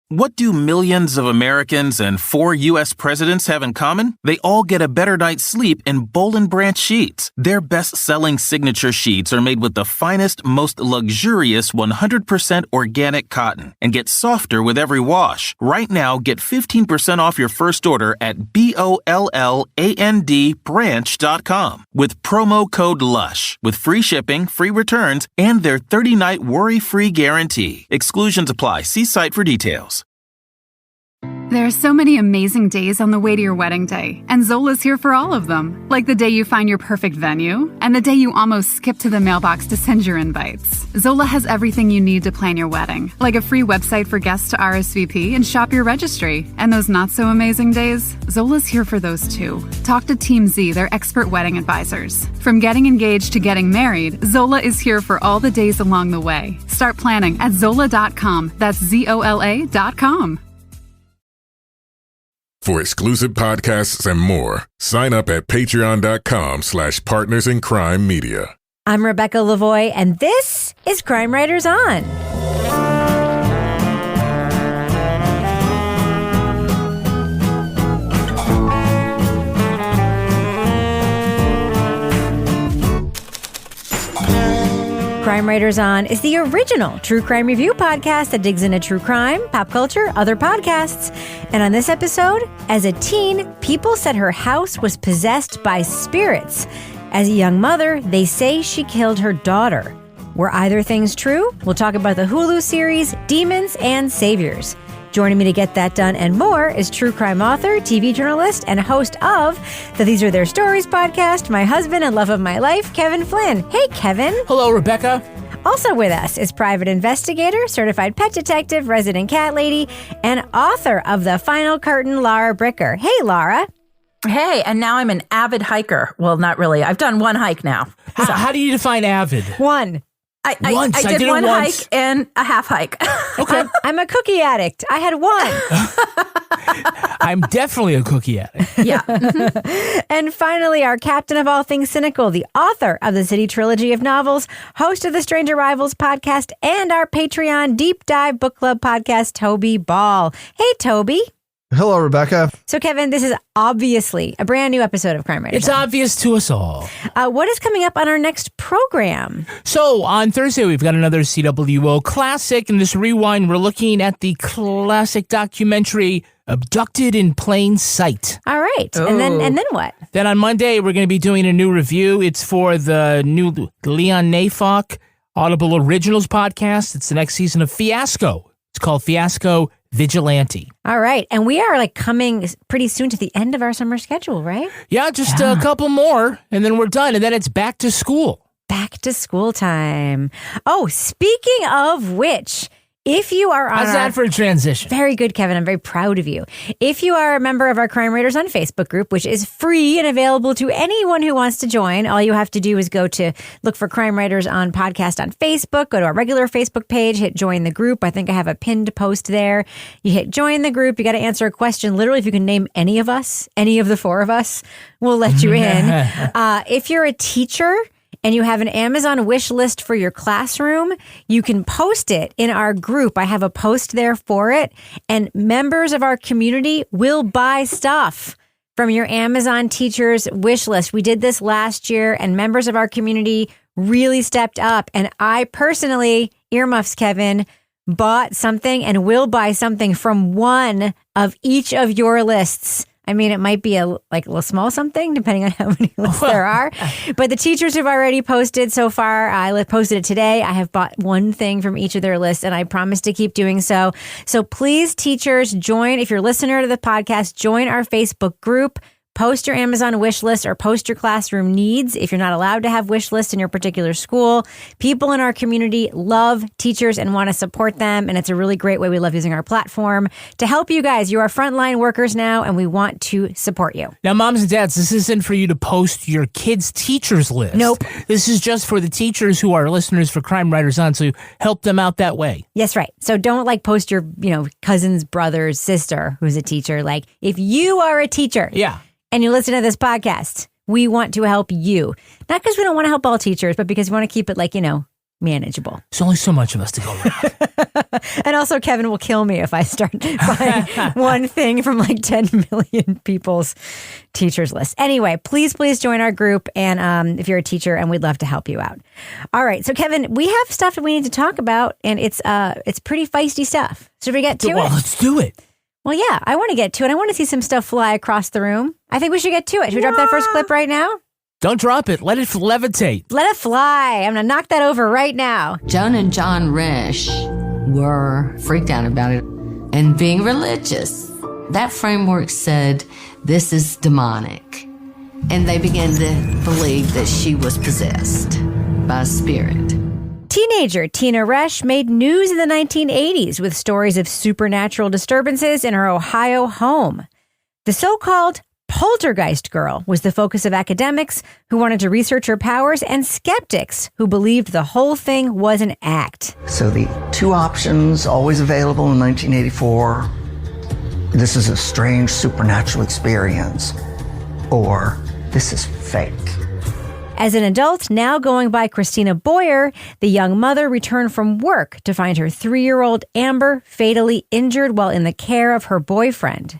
What do millions of Americans and 4 U.S. presidents have in common? They all get a better night's sleep in Boll & Branch sheets. Their best-selling signature sheets are made with the finest, most luxurious 100% organic cotton and get softer with every wash. Right now, get 15% off your first order at BOLLAND branch.com with promo code LUSH with free shipping, free returns, and their 30-night worry-free guarantee. Exclusions apply. See site for details. There are so many amazing days on the way to your wedding day, and Zola's here for all of them. Like the day you find your perfect venue, and the day you almost skip to the mailbox to send your invites. Zola has everything you need to plan your wedding, like a free website for guests to RSVP and shop your registry. And those not-so-amazing days, Zola's here for those too. Talk to Team Z, their expert wedding advisors. From getting engaged to getting married, Zola is here for all the days along the way. Start planning at Zola.com. That's ZOLA.com. For exclusive podcasts and more, sign up at patreon.com/partnersincrimemedia. I'm Rebecca Lavoie, and this is Crime Writers On. Crime Writers On is the original true crime review podcast that digs into true crime, pop culture, other podcasts. And on this episode, as a teen, people said her house was possessed by spirits. As a young mother, they say she killed her daughter. Were either things true? We'll talk about the Hulu series, Demons and Saviors. Joining me to get that done and more is true crime author, TV journalist, and host of the These Are Their Stories podcast, my husband and love of my life, Kevin Flynn. Hey, Kevin. Hello, Rebecca. Also with us is private investigator, certified pet detective, resident cat lady, and author of The Final Curtain, Laura Bricker. Hey, Laura. Hey, and now I'm an avid hiker. Well, not really. I've done one hike now. How do you define avid? One. I did one hike and a half hike. Okay. I'm a cookie addict. I had one. I'm definitely a cookie addict. Yeah. And finally, our captain of all things cynical, the author of the City Trilogy of novels, host of the Strange Arrivals podcast, and our Patreon Deep Dive Book Club podcast, Toby Ball. Hey, Toby. Hello, Rebecca. So, Kevin, this is obviously a brand new episode of Crime Writers. It's obvious to us all. What is coming up on our next program? So, on Thursday, we've got another CWO classic. In this rewind, we're looking at the classic documentary Abducted in Plain Sight. All right. And then what? Then on Monday, we're going to be doing a new review. It's for the new Leon Neyfakh Audible Originals podcast. It's the next season of Fiasco. It's called Fiasco Vigilante. All right. And we are coming pretty soon to the end of our summer schedule, right? Yeah, just a couple more, and then we're done. And then it's back to school. Back to school time. Oh, speaking of which, if you are on How's that for a transition? Very good, Kevin. I'm very proud of you. If you are a member of our Crime Writers on Facebook group, which is free and available to anyone who wants to join, all you have to do is go to look for Crime Writers on podcast on Facebook, go to our regular Facebook page, hit join the group. I think I have a pinned post there. You hit join the group. You got to answer a question. Literally, if you can name any of us, any of the 4 of us, we'll let you in. If you're a teacher and you have an Amazon wish list for your classroom, you can post it in our group. I have a post there for it, and members of our community will buy stuff from your Amazon teacher's wish list. We did this last year, and members of our community really stepped up. And I personally, earmuffs, Kevin, bought something and will buy something from one of each of your lists. I mean, it might be a little small something, depending on how many lists there are. But the teachers have already posted so far. I posted it today. I have bought one thing from each of their lists, and I promise to keep doing so. So please, teachers, join. If you're a listener to the podcast, join our Facebook group. Post your Amazon wish list or post your classroom needs if you're not allowed to have wish lists in your particular school. People in our community love teachers and want to support them, and it's a really great way. We love using our platform to help you guys. You are frontline workers now, and we want to support you. Now, moms and dads, this isn't for you to post your kids' teachers list. Nope. This is just for the teachers who are listeners for Crime Writers On, so help them out that way. Yes, right. So don't post your, cousin's brother's sister who's a teacher. If you are a teacher. Yeah. And you listen to this podcast, we want to help you. Not because we don't want to help all teachers, but because we want to keep it manageable. There's only so much of us to go around. And also, Kevin will kill me if I start buying one thing from like 10 million people's teachers list. Anyway, please join our group. And if you're a teacher, and we'd love to help you out. All right. So, Kevin, we have stuff that we need to talk about, and it's pretty feisty stuff. Should we get to it? Well, let's do it. Well, yeah, I want to get to it. I want to see some stuff fly across the room. I think we should get to it. Should we drop that first clip right now? Don't drop it. Let it levitate. Let it fly. I'm going to knock that over right now. Joan and John Resch were freaked out about it and being religious. That framework said this is demonic. And they began to believe that she was possessed by a spirit. Teenager Tina Resch made news in the 1980s with stories of supernatural disturbances in her Ohio home. The so-called poltergeist girl was the focus of academics who wanted to research her powers and skeptics who believed the whole thing was an act. So the two options always available in 1984, this is a strange supernatural experience, or this is fake. As an adult, now going by Christina Boyer, the young mother returned from work to find her 3-year-old Amber fatally injured while in the care of her boyfriend.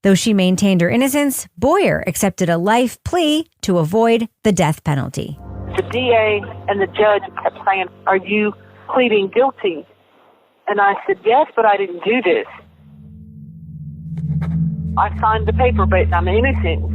Though she maintained her innocence, Boyer accepted a life plea to avoid the death penalty. The DA and the judge kept saying, "Are you pleading guilty?" And I said, "Yes, but I didn't do this. I signed the paper, but I'm innocent."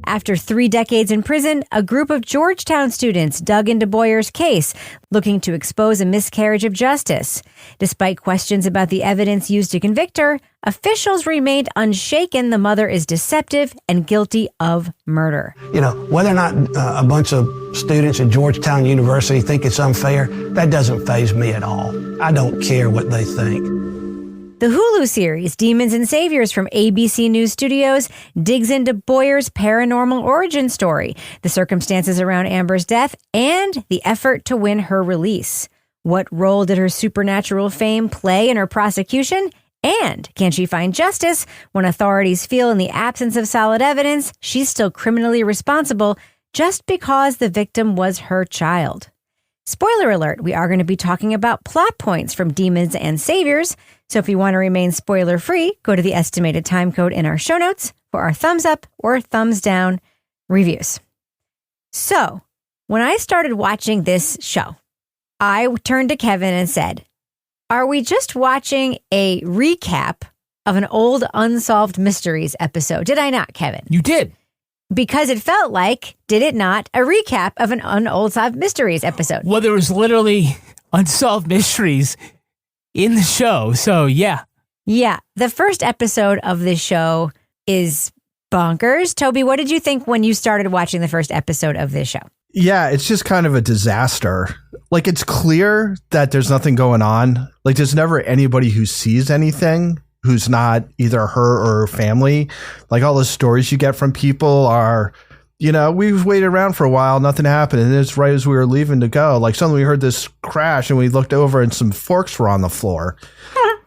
After 3 decades in prison, a group of Georgetown students dug into Boyer's case, looking to expose a miscarriage of justice. Despite questions about the evidence used to convict her, officials remained unshaken the mother is deceptive and guilty of murder. You know, whether or not a bunch of students at Georgetown University think it's unfair, that doesn't faze me at all. I don't care what they think. The Hulu series, Demons and Saviors from ABC News Studios, digs into Boyer's paranormal origin story, the circumstances around Amber's death, and the effort to win her release. What role did her supernatural fame play in her prosecution? And can she find justice when authorities feel in the absence of solid evidence she's still criminally responsible just because the victim was her child? Spoiler alert, we are going to be talking about plot points from Demons and Saviors. So if you want to remain spoiler-free, go to the estimated time code in our show notes for our thumbs up or thumbs down reviews. So when I started watching this show, I turned to Kevin and said, are we just watching a recap of an old Unsolved Mysteries episode? Did I not, Kevin? You did. Because it felt like, did it not, a recap of an Unsolved Mysteries episode? Well, there was literally Unsolved Mysteries in the show, so yeah. Yeah, the first episode of this show is bonkers. Toby, what did you think when you started watching the first episode of this show? Yeah, it's just kind of a disaster. Like, it's clear that there's nothing going on. Like, there's never anybody who sees anything who's not either her or her family. Like, all the stories you get from people are, you know, we've waited around for a while, nothing happened, and it's right as we were leaving to go. Like, suddenly we heard this crash and we looked over and some forks were on the floor.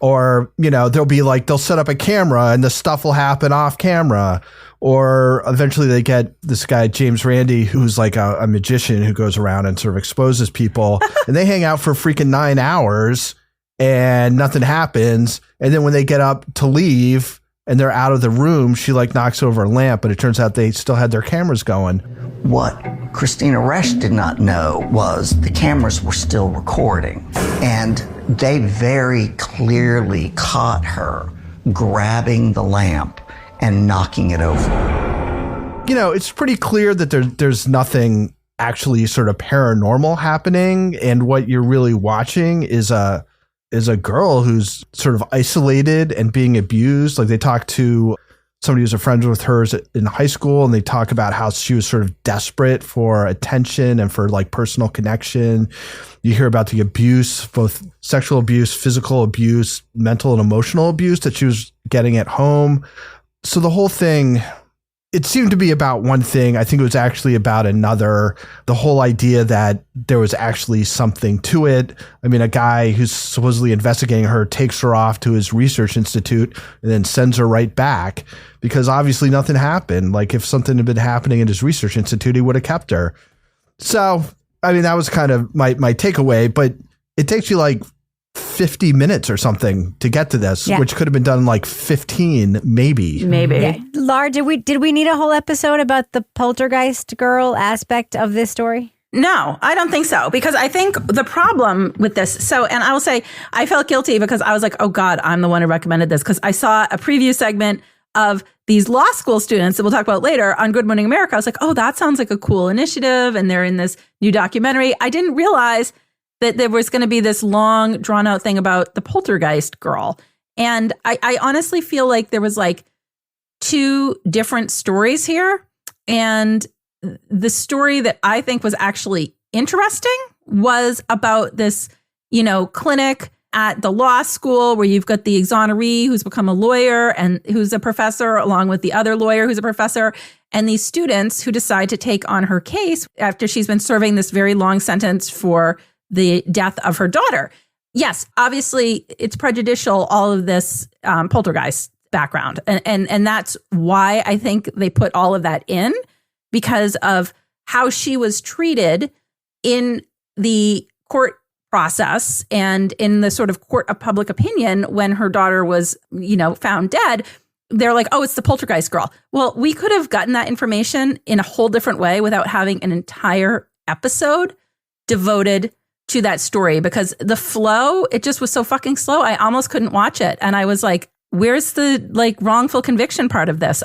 Or, you know, they'll set up a camera and the stuff will happen off camera. Or eventually they get this guy, James Randi, who's like a magician who goes around and sort of exposes people. And they hang out for freaking 9 hours and nothing happens. And then when they get up to leave and they're out of the room, she like knocks over a lamp, but it turns out they still had their cameras going. What Christina Resch did not know was the cameras were still recording, and they very clearly caught her grabbing the lamp and knocking it over. You know, it's pretty clear that there's nothing actually sort of paranormal happening, and what you're really watching is a girl who's sort of isolated and being abused. Like, they talk to somebody who's a friend with hers in high school, and they talk about how she was sort of desperate for attention and for like personal connection. You hear about the abuse, both sexual abuse, physical abuse, mental and emotional abuse that she was getting at home. So the whole thing, it seemed to be about one thing. I think it was actually about another. The whole idea that there was actually something to it. I mean, a guy who's supposedly investigating her takes her off to his research institute and then sends her right back because obviously nothing happened. Like, if something had been happening in his research institute, he would have kept her. So I mean, that was kind of my takeaway, but it takes you like 50 minutes or something to get to this, which could have been done in like 15, maybe. Yeah. Lar, did we need a whole episode about the poltergeist girl aspect of this story? No, I don't think so, because I think the problem with this, and I will say I felt guilty because I was like, oh God, I'm the one who recommended this, because I saw a preview segment of these law school students that we'll talk about later on Good Morning America. I was like, oh, that sounds like a cool initiative. And they're in this new documentary. I didn't realize that there was going to be this long drawn out thing about the poltergeist girl. And I honestly feel like there was like two different stories here. And the story that I think was actually interesting was about this, clinic at the law school where you've got the exoneree who's become a lawyer and who's a professor, along with the other lawyer who's a professor, and these students who decide to take on her case after she's been serving this very long sentence for the death of her daughter. Yes, obviously it's prejudicial, all of this poltergeist background. And that's why I think they put all of that in, because of how she was treated in the court process and in the sort of court of public opinion when her daughter was, found dead. They're like, oh, it's the poltergeist girl. Well, we could have gotten that information in a whole different way without having an entire episode devoted to that story, because the flow, it just was so fucking slow. I almost couldn't watch it. And I was like, where's the wrongful conviction part of this?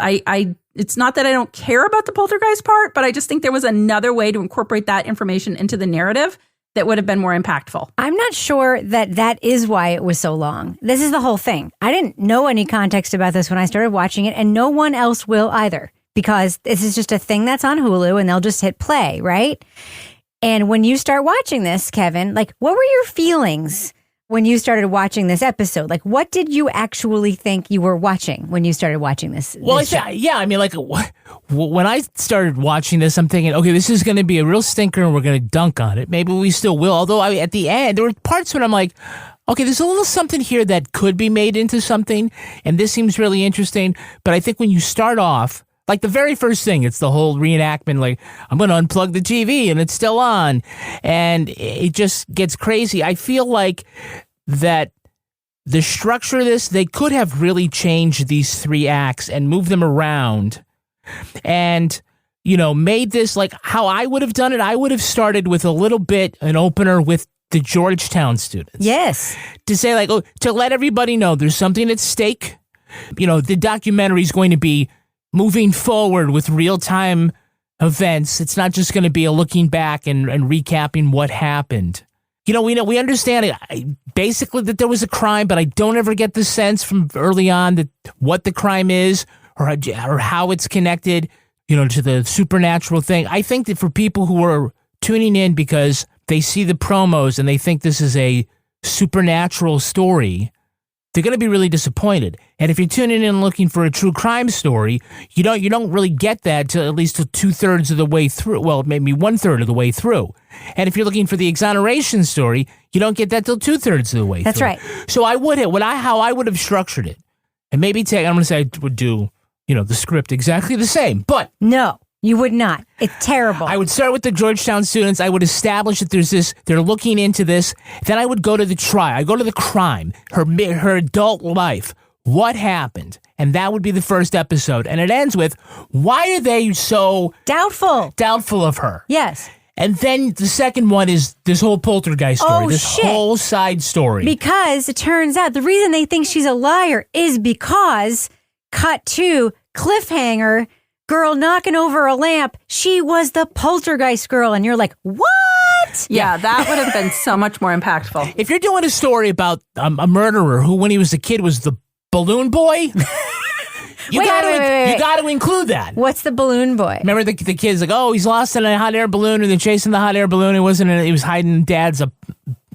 It's not that I don't care about the poltergeist part, but I just think there was another way to incorporate that information into the narrative that would have been more impactful. I'm not sure that is why it was so long. This is the whole thing. I didn't know any context about this when I started watching it, and no one else will either, because this is just a thing that's on Hulu and they'll just hit play, right? And when you start watching this, Kevin, what were your feelings when you started watching this episode? What did you actually think you were watching when you started watching this? Well, I mean, when I started watching this, I'm thinking, okay, this is going to be a real stinker and we're going to dunk on it. Maybe we still will. Although at the end, there were parts when I'm like, okay, there's a little something here that could be made into something. And this seems really interesting. But I think when you start off, the very first thing, it's the whole reenactment, I'm going to unplug the TV and it's still on. And it just gets crazy. I feel like that the structure of this, they could have really changed these 3 acts and moved them around and, made this how I would have done it. I would have started with a little bit, an opener with the Georgetown students. Yes. To say to let everybody know there's something at stake. The documentary is going to be moving forward with real-time events. It's not just going to be a looking back and recapping what happened. We understand basically that there was a crime, but I don't ever get the sense from early on that what the crime is or how it's connected, to the supernatural thing. I think that for people who are tuning in because they see the promos and they think this is a supernatural story, they're going to be really disappointed. And if you're tuning in looking for a true crime story, you don't really get that till at least 2/3 of the way through. Well, maybe 1/3 of the way through. And if you're looking for the exoneration story, you don't get that till 2/3 of the way through. That's right. So how I would have structured it, and maybe I'm going to say I would do, the script exactly the same, but no. You would not. It's terrible. I would start with the Georgetown students. I would establish that there's this, they're looking into this. Then I would go to the trial. I go to the crime, her adult life. What happened? And that would be the first episode. And it ends with, why are they so doubtful of her? Yes. And then the second one is this whole poltergeist story, whole side story. Because it turns out the reason they think she's a liar is because, cut to cliffhanger, girl knocking over a lamp, she was the poltergeist girl. And you're like, what? Yeah, that would have been so much more impactful. If you're doing a story about a murderer who, when he was a kid, was the balloon boy, you got to include that. What's the balloon boy? Remember the kid's like, oh, he's lost in a hot air balloon, and they're chasing the hot air balloon. He was hiding in dad's attic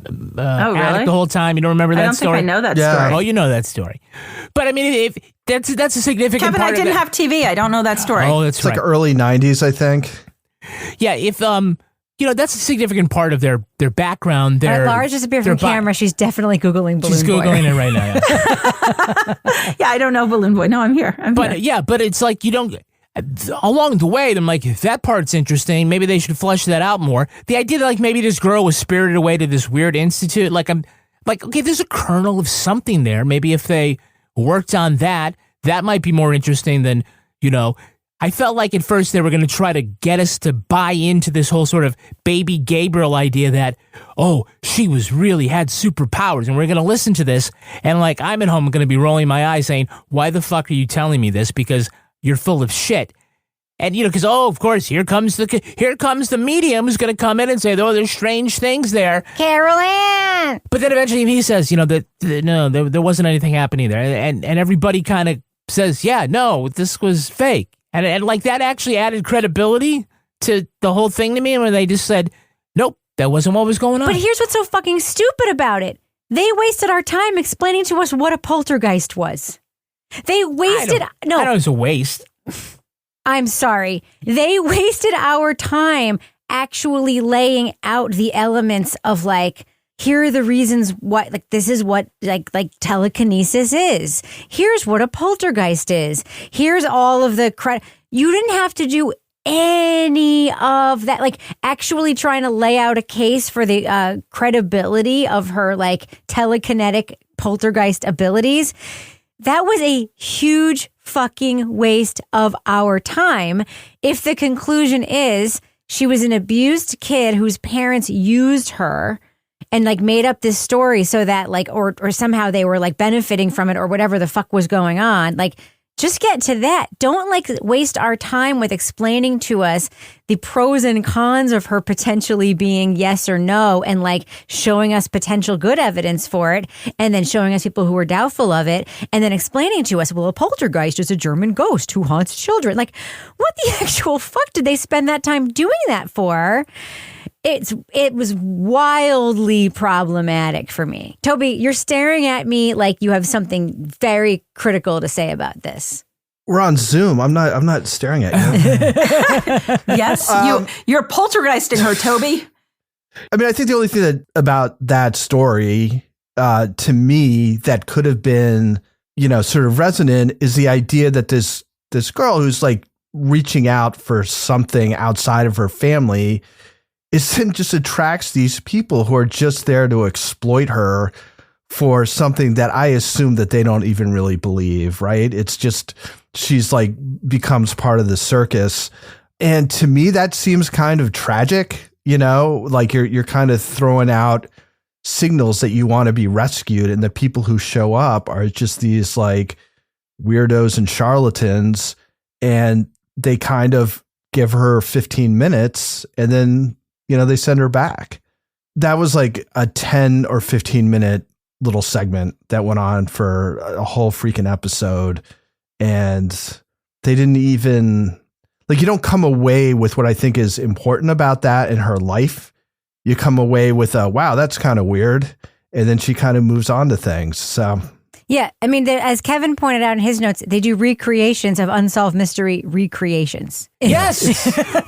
the whole time. You don't remember that story? I don't think I know that story. Oh, you know that story. But I mean, if that's a significant Kevin, part I didn't have TV. I don't know that story. Oh, that's right. It's early 90s, I think. Yeah, if that's a significant part of their background. Lars just appeared from camera. She's definitely Googling Balloon Boy. She's Googling it right now. Yeah, I don't know Balloon Boy. No, I'm here. But it's like you don't. along the way, I'm like, if that part's interesting, maybe they should flesh that out more. The idea that like maybe this girl was spirited away to this weird institute, like I'm like, okay, there's a kernel of something there. Maybe if they worked on that, that might be more interesting than, I felt like at first they were going to try to get us to buy into this whole sort of baby Gabriel idea that, oh, she was really had superpowers, and we're going to listen to this. And like, I'm at home going to be rolling my eyes saying, why the fuck are you telling me this? Because you're full of shit. And, because, of course, here comes the medium who's going to come in and say, oh, there's strange things there. Carol Ann! But then eventually he says, no, there wasn't anything happening there. And everybody kind of says, yeah, no, this was fake. And like that actually added credibility to the whole thing to me when they just said, nope, that wasn't what was going on. But here's what's so fucking stupid about it. They wasted our time explaining to us what a poltergeist was. They wasted... I know it's a waste. I'm sorry. They wasted our time actually laying out the elements of like, here are the reasons why, like, this is what, like telekinesis is. Here's what a poltergeist is. Here's all of the you didn't have to do any of that, like actually trying to lay out a case for the credibility of her, like, telekinetic poltergeist abilities. That was a huge fucking waste of our time. If the conclusion is she was an abused kid whose parents used her and like made up this story so that like, or somehow they were like benefiting from it or whatever the fuck was going on. Like, just get to that. Don't like waste our time with explaining to us the pros and cons of her potentially being yes or no and like showing us potential good evidence for it and then showing us people who are doubtful of it and then explaining to us, well, a poltergeist is a German ghost who haunts children. Like, what the actual fuck did they spend that time doing that for? It was wildly problematic for me. Toby, you're staring at me like you have something very critical to say about this. We're on Zoom. I'm not staring at you. Yes, you're poltergeisting her, Toby. I mean, I think the only thing about that story, to me, that could have been, sort of resonant is the idea that this girl who's like reaching out for something outside of her family just attracts these people who are just there to exploit her for something that I assume that they don't even really believe, right? It's just, she's like becomes part of the circus. And to me, that seems kind of tragic, like you're kind of throwing out signals that you want to be rescued. And the people who show up are just these like weirdos and charlatans. And they kind of give her 15 minutes and then, they send her back. That was like a 10 or 15 minute little segment that went on for a whole freaking episode. And they didn't even, like, you don't come away with what I think is important about that in her life. You come away with wow, that's kind of weird. And then she kind of moves on to things. So. Yeah, I mean, as Kevin pointed out in his notes, they do recreations of Unsolved Mystery recreations. Yes,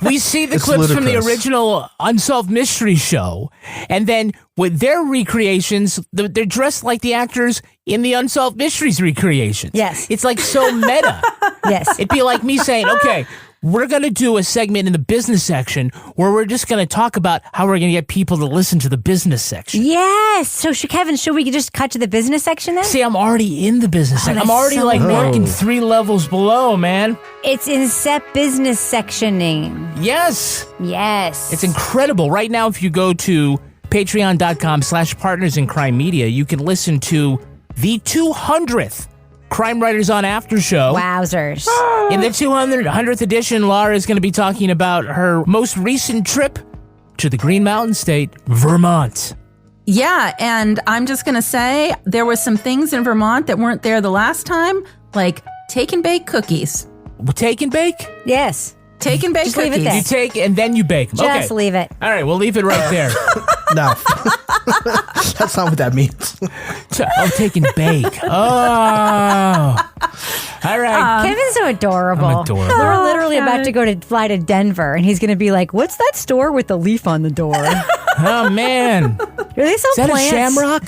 we see the clips ludicrous. from the original Unsolved Mystery show, and then with their recreations, they're dressed like the actors in the Unsolved Mysteries recreations. Yes. It's like so meta. Yes. It'd be like me saying, okay, we're going to do a segment in the business section where we're just going to talk about how we're going to get people to listen to the business section. Yes. So, Kevin, should we just cut to the business section then? See, I'm already in the business section. I'm already so working 3 levels below, man. It's incept business sectioning. Yes. Yes. It's incredible. Right now, if you go to patreon.com/partnersincrimemedia, you can listen to the 200th Crime Writers on After show. Wowzers. In the 200th edition, Laura is going to be talking about her most recent trip to the Green Mountain State, Vermont. Yeah, and I'm just going to say there were some things in Vermont that weren't there the last time, like take and bake cookies. Take and bake? Yes. Take and bake Just cookies. leave it there. You take and then you bake them. Just leave it. All right, we'll leave it right there. No, that's not what that means. Take and bake. Oh. All right. Kevin's so adorable. I'm adorable. We're literally about to fly to Denver, and he's going to be like, what's that store with the leaf on the door? Oh, man. Are they so Is that plants? a shamrock?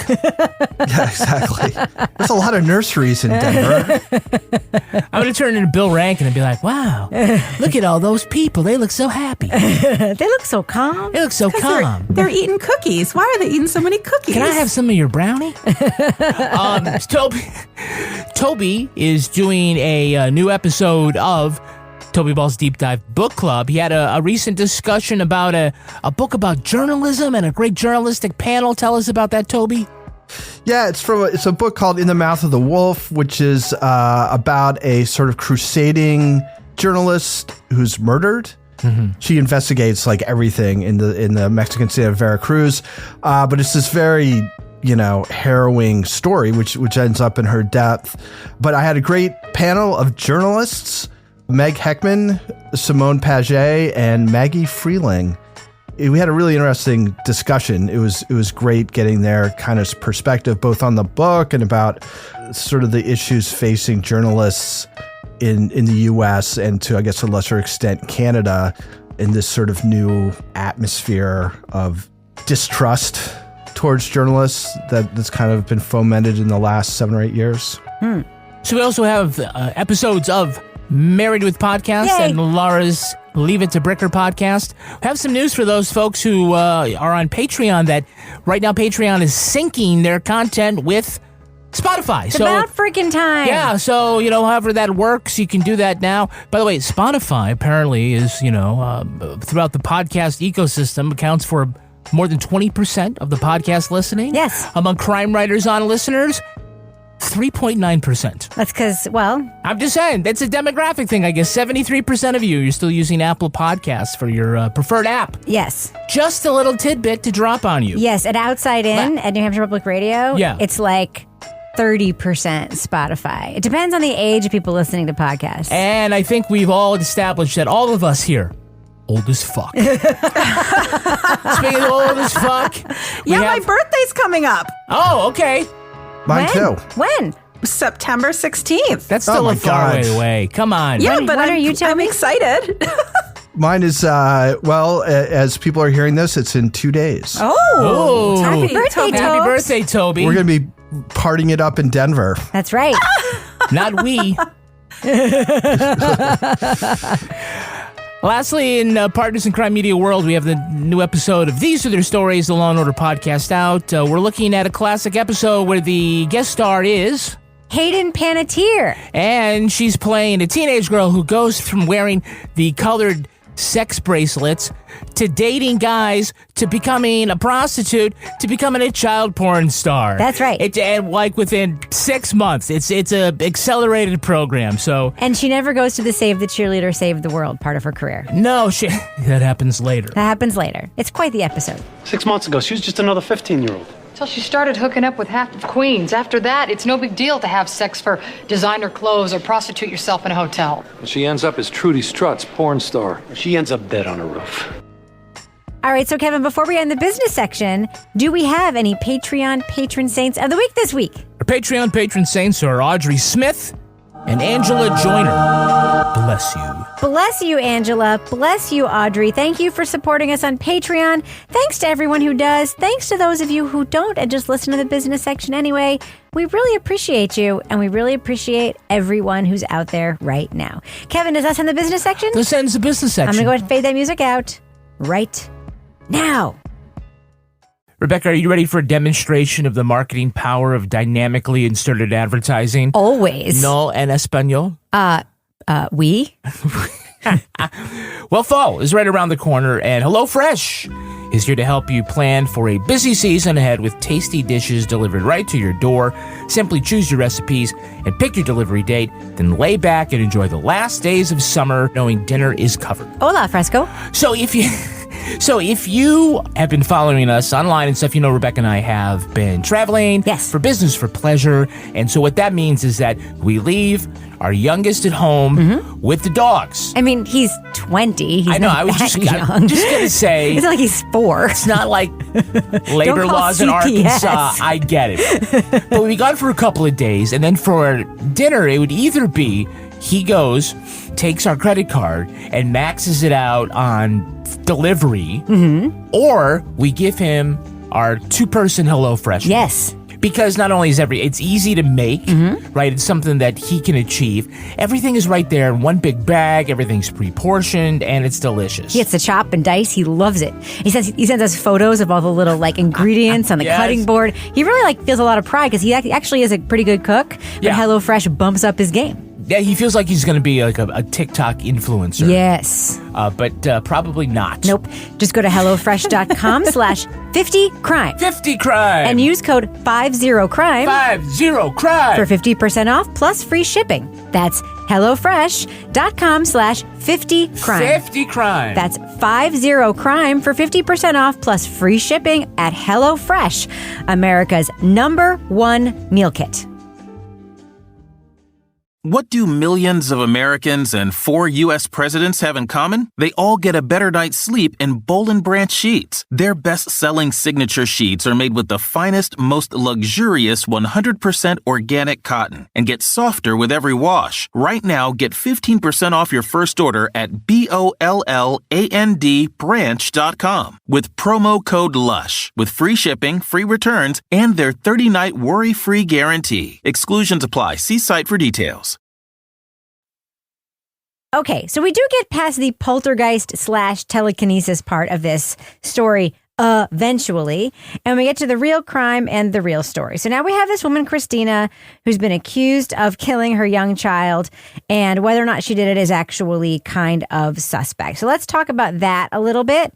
Yeah, exactly. There's a lot of nurseries in Denver. I'm going to turn into Bill Rankin and be like, wow, look at all those people. They look so happy. They look so calm. They look so calm. They're eating cookies. Why are they eating so many cookies? Can I have some of your brownie? Toby is doing a new episode of Toby Ball's Deep Dive Book Club. He had a recent discussion about a book about journalism and a great journalistic panel. Tell us about that, Toby. Yeah, it's a book called In the Mouth of the Wolf, which is about a sort of crusading journalist who's murdered. Mm-hmm. She investigates like everything in the Mexican state of Veracruz, but it's this very harrowing story, which ends up in her death. But I had a great panel of journalists: Meg Heckman, Simone Paget, and Maggie Freeling. We had a really interesting discussion. It was great getting their kind of perspective, both on the book and about sort of the issues facing journalists in the U.S. and to, I guess, a lesser extent, Canada, in this sort of new atmosphere of distrust towards journalists that's kind of been fomented in the last 7 or 8 years. So we also have episodes of Married with Podcast and Laura's Leave It to Bricker podcast. We have some news for those folks who are on Patreon that right now Patreon is syncing their content with Spotify. It's about freaking time. Yeah, so, however that works, you can do that now. By the way, Spotify apparently is, throughout the podcast ecosystem, accounts for more than 20% of the podcast listening. Yes. Among Crime Writers On listeners, 3.9%. That's because, well, I'm just saying, that's a demographic thing, I guess. 73% of you're still using Apple Podcasts for your preferred app. Yes. Just a little tidbit to drop on you. Yes, at Outside In at New Hampshire Public Radio, Yeah. it's like 30% Spotify. It depends on the age of people listening to podcasts. And I think we've all established that all of us here, old as fuck. Speaking of old as fuck. My birthday's coming up. Oh, okay. Mine too. When? September 16th. That's still a far way away. Come on. Yeah, When are you, I'm excited. Mine is, as people are hearing this, it's in 2 days. Oh. Happy birthday, Happy Tobes. birthday, Toby. We're going to be partying it up in Denver. That's right. Not we. Lastly, in Partners in Crime Media World, we have the new episode of These Are Their Stories, the Law & Order podcast out. We're looking at a classic episode where the guest star is Hayden Panettiere. And she's playing a teenage girl who goes from wearing the colored sex bracelets to dating guys to becoming a prostitute to becoming a child porn star. That's right. And like within 6 months. It's a accelerated program. So And she never goes to the Save the Cheerleader, Save the World part of her career. no, that happens later. That happens later. It's quite the episode. 6 months ago, she was just another 15-year-old. Till she started hooking up with half of Queens. After that, it's no big deal to have sex for designer clothes or prostitute yourself in a hotel. She ends up as Trudy Strutt's porn star. She ends up dead on a roof. All right, so Kevin, before we end the business section, do we have any Patreon patron saints of the week this week? Our Patreon patron saints are Audrey Smith and Angela Joyner. Bless you. Bless you, Angela. Bless you, Audrey. Thank you for supporting us on Patreon. Thanks to everyone who does. Thanks to those of you who don't and just listen to the business section anyway. We really appreciate you, and we really appreciate everyone who's out there right now. Kevin, does that end the business section? This ends the business section. I'm going to go ahead and fade that music out right now. Rebecca, are you ready for a demonstration of the marketing power of dynamically inserted advertising? Always. No en español? We? Well, fall is right around the corner, and HelloFresh is here to help you plan for a busy season ahead with tasty dishes delivered right to your door. Simply choose your recipes and pick your delivery date, then lay back and enjoy the last days of summer knowing dinner is covered. Hola, Fresco. So if you have been following us online and stuff, you know Rebecca and I have been traveling for business, for pleasure. And so what that means is that we leave our youngest at home with the dogs. I mean, he's 20. He's I know. Not I was that just young. going to say. It's not like he's 4. It's not like labor laws in Arkansas. I get it. But we'd be gone for a couple of days. And then for dinner, it would either be he goes takes our credit card and maxes it out on delivery, or we give him our 2-person HelloFresh. Yes. Because not only is it's easy to make, right? It's something that he can achieve. Everything is right there in one big bag. Everything's pre-portioned, and it's delicious. He gets to chop and dice. He loves it. He sends us photos of all the little ingredients on the cutting board. He really feels a lot of pride because he actually is a pretty good cook. But HelloFresh bumps up his game. Yeah, he feels like he's going to be a TikTok influencer. Yes. But probably not. Nope. Just go to HelloFresh.com/50crime. 50crime. And use code 50crime. 50crime. For 50% off plus free shipping. That's HelloFresh.com/50crime. 50crime. That's 50crime for 50% off plus free shipping at HelloFresh, America's #1 meal kit. What do millions of Americans and 4 U.S. presidents have in common? They all get a better night's sleep in Boll & Branch sheets. Their best-selling signature sheets are made with the finest, most luxurious 100% organic cotton and get softer with every wash. Right now, get 15% off your first order at BOLLAND branch.com with promo code LUSH with free shipping, free returns, and their 30-night worry-free guarantee. Exclusions apply. See site for details. Okay, so we do get past the poltergeist/telekinesis part of this story eventually, and we get to the real crime and the real story. So now we have this woman, Christina, who's been accused of killing her young child, and whether or not she did it is actually kind of suspect. So let's talk about that a little bit.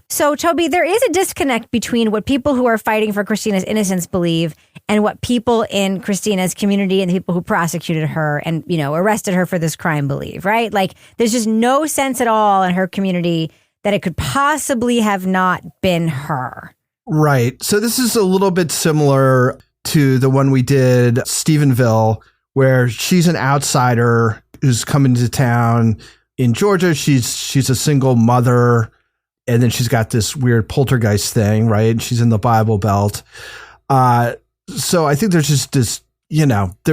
So, Toby, there is a disconnect between what people who are fighting for Christina's innocence believe and what people in Christina's community and the people who prosecuted her and, arrested her for this crime believe, right? There's just no sense at all in her community that it could possibly have not been her. Right. So this is a little bit similar to the one we did, Stephenville, where she's an outsider who's coming to town in Georgia. She's a single mother, and then she's got this weird poltergeist thing, right? She's in the Bible Belt. So I think there's just this,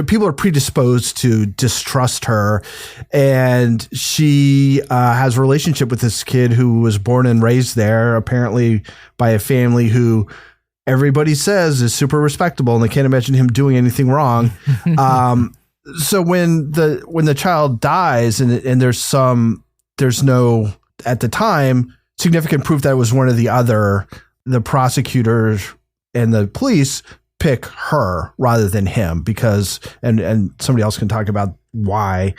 people are predisposed to distrust her, and she has a relationship with this kid who was born and raised there, apparently by a family who everybody says is super respectable, and they can't imagine him doing anything wrong. So when the child dies, and there's no at the time significant proof that it was one or the other, the prosecutors and the police pick her rather than him because, and somebody else can talk about why.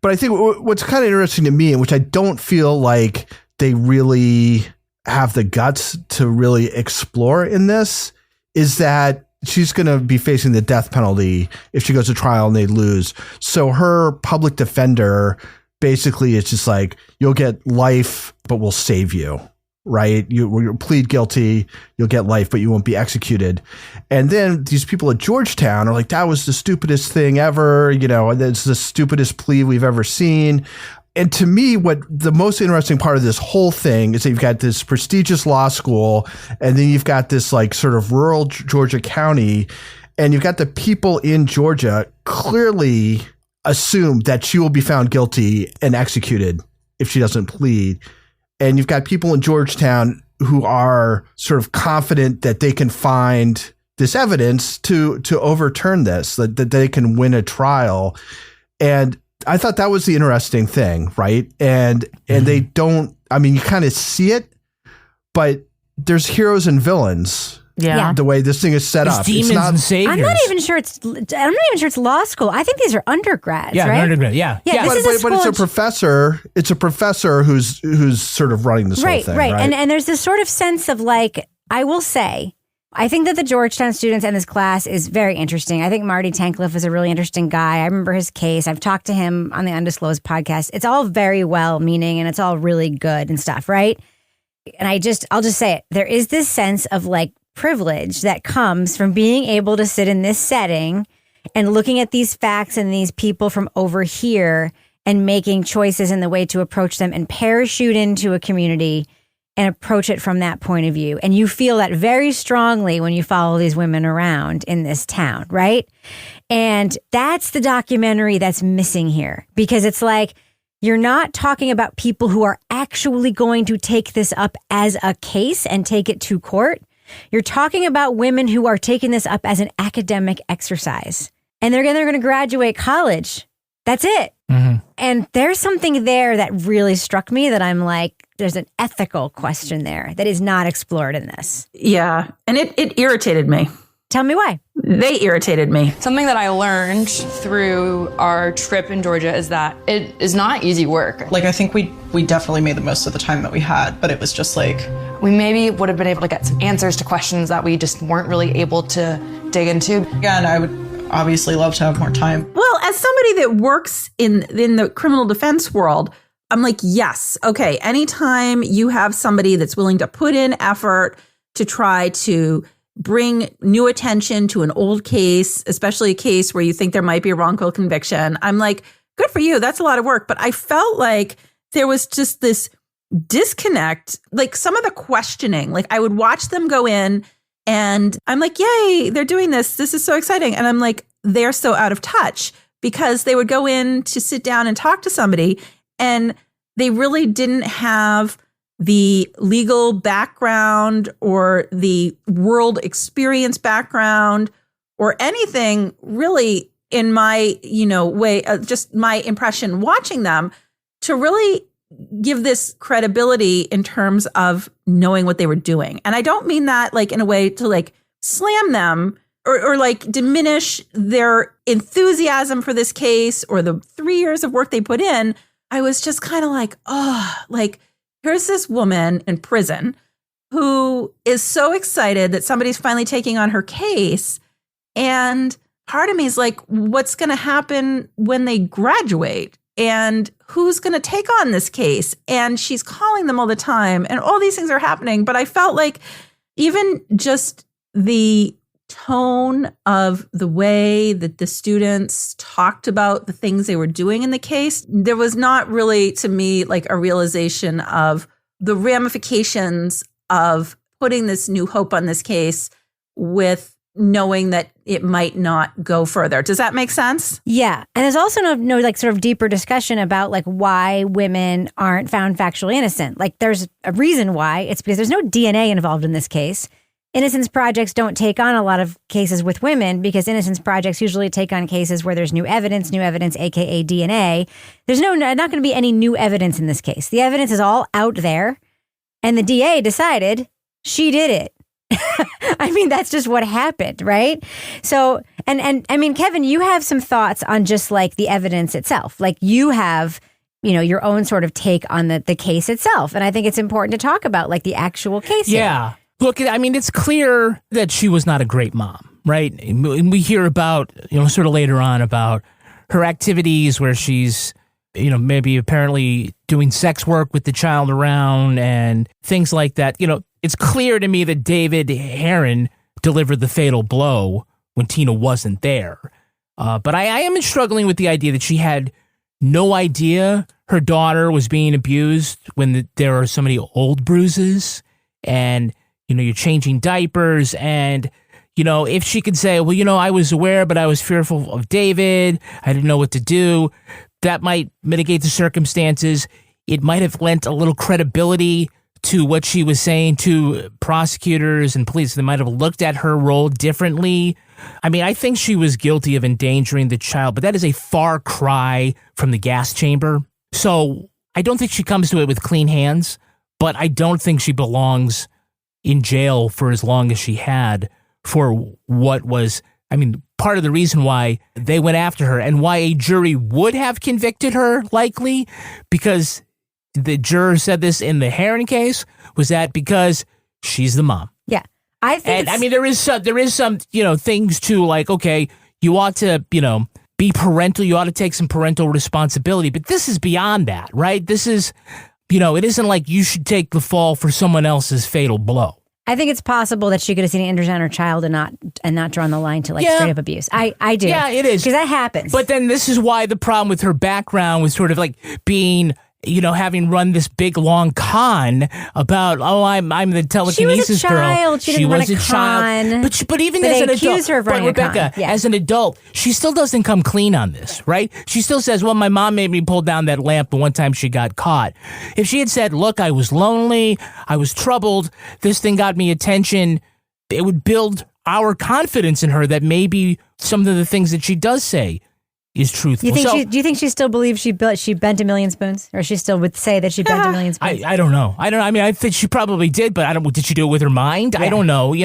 But I think what's kind of interesting to me, and which I don't feel like they really have the guts to really explore in this, is that she's going to be facing the death penalty if she goes to trial and they lose. So her public defender basically is just like, you'll get life, but we'll save you. Right? You plead guilty, you'll get life, but you won't be executed. And then these people at Georgetown are like, that was the stupidest thing ever. That's the stupidest plea we've ever seen. And to me, what the most interesting part of this whole thing is that you've got this prestigious law school, and then you've got this sort of rural Georgia county, and you've got the people in Georgia clearly assume that she will be found guilty and executed if she doesn't plead. And you've got people in Georgetown who are sort of confident that they can find this evidence to overturn this, that they can win a trial. And I thought that was the interesting thing, right? And they don't, you kind of see it, but there's heroes and villains. Yeah. The way this thing is set up. Demons and saviors. I'm not even sure it's law school. I think these are undergrads, right? Undergrad, yeah. But it's a professor. It's a professor who's sort of running this whole thing. Right. And there's this sort of sense of I will say, I think that the Georgetown students and this class is very interesting. I think Marty Tankleff is a really interesting guy. I remember his case. I've talked to him on the Undisclosed podcast. It's all very well-meaning and it's all really good and stuff, right? And I'll just say it. There is this sense of privilege that comes from being able to sit in this setting and looking at these facts and these people from over here and making choices in the way to approach them and parachute into a community and approach it from that point of view. And you feel that very strongly when you follow these women around in this town, right? And that's the documentary that's missing here, because it's You're not talking about people who are actually going to take this up as a case and take it to court. You're talking about women who are taking this up as an academic exercise. And they're going to graduate college. That's it. Mm-hmm. And there's something there that really struck me that I'm like, there's an ethical question there that is not explored in this. Yeah. And it irritated me. Tell me why. They irritated me. Something that I learned through our trip in Georgia is that it is not easy work. Like, I think we definitely made the most of the time that we had, but it was just like... We maybe would have been able to get some answers to questions that we just weren't really able to dig into. Again, I would obviously love to have more time. Well, as somebody that works in the criminal defense world, I'm like, yes, okay, anytime you have somebody that's willing to put in effort to try to bring new attention to an old case, especially a case where you think there might be a wrongful conviction, I'm like, good for you. That's a lot of work. But I felt like there was just this disconnect, like some of the questioning, like I would watch them go in and I'm like, yay, they're doing this. This is so exciting. And I'm like, they're so out of touch because they would go in to sit down and talk to somebody and they really didn't have the legal background or the world experience background or anything really in my, way, just my impression watching them to really give this credibility in terms of knowing what they were doing. And I don't mean that like in a way to like slam them or like diminish their enthusiasm for this case or the 3 years of work they put in. I was just kind of like, oh, like, here's this woman in prison who is so excited that somebody's finally taking on her case. And part of me is like, what's going to happen when they graduate? And who's going to take on this case? And she's calling them all the time. And all these things are happening. But I felt like even just the tone of the way that the students talked about the things they were doing in the case, there was not really, to me, like a realization of the ramifications of putting this new hope on this case with knowing that it might not go further. Does that make sense? Yeah. And there's also no like sort of deeper discussion about like why women aren't found factually innocent. Like there's a reason why. It's because there's no DNA involved in this case. Innocence projects don't take on a lot of cases with women because innocence projects usually take on cases where there's new evidence, aka DNA. There's not going to be any new evidence in this case. The evidence is all out there and the DA decided she did it. I mean, that's just what happened, right? So, and I mean, Kevin, you have some thoughts on just like the evidence itself. Like you have, your own sort of take on the case itself. And I think it's important to talk about like the actual case. Yeah. Here. Look, I mean, it's clear that she was not a great mom, right? And we hear about, sort of later on about her activities where she's, maybe apparently doing sex work with the child around and things like that. It's clear to me that David Heron delivered the fatal blow when Tina wasn't there. But I am struggling with the idea that she had no idea her daughter was being abused when there are so many old bruises and, you're changing diapers and, if she could say, well, I was aware, but I was fearful of David. I didn't know what to do. That might mitigate the circumstances. It might have lent a little credibility to what she was saying to prosecutors and police. They might have looked at her role differently. I mean, I think she was guilty of endangering the child, but that is a far cry from the gas chamber. So I don't think she comes to it with clean hands, but I don't think she belongs in jail for as long as she had for what was, part of the reason why they went after her and why a jury would have convicted her, likely, because the juror said this in the Heron case, was that because she's the mom. Yeah. I think there is some, things too, like, okay, you ought to, be parental, you ought to take some parental responsibility, but this is beyond that, right? This is, it isn't like you should take the fall for someone else's fatal blow. I think it's possible that she could have seen Andrews on her child and not drawn the line to straight up abuse. I do. Yeah, it is. Because that happens. But then this is why the problem with her background was sort of like being having run this big long con about, I'm the telekinesis girl. She was a child. But even as an adult, Rebecca, as an adult, she still doesn't come clean on this, right? She still says, well, my mom made me pull down that lamp the one time she got caught. If she had said, look, I was lonely, I was troubled, this thing got me attention, it would build our confidence in her that maybe some of the things that she does say is truthful. Do you think she still believes she bent a million spoons, or she still would say that she bent a million spoons? I don't know. I mean, I think she probably did, but did she do it with her mind? Yeah. I don't know.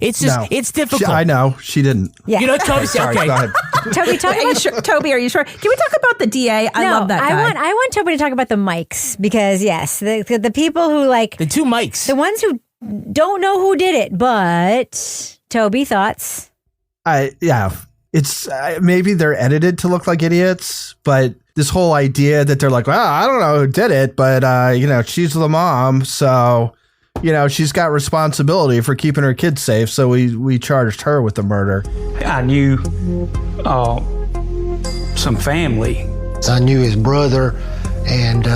It's just it's difficult. I know she didn't. Yeah. Toby. Sorry, okay. go ahead. Toby, Toby, are you sure? Can we talk about the DA? I love that guy. I want Toby to talk about the mics, because yes, the people who the two mics, the ones who don't know who did it, but. Toby, thoughts? It's maybe they're edited to look like idiots, but this whole idea that they're like, well, I don't know who did it, but she's the mom, so she's got responsibility for keeping her kids safe, so we charged her with the murder. I knew some family. I knew his brother and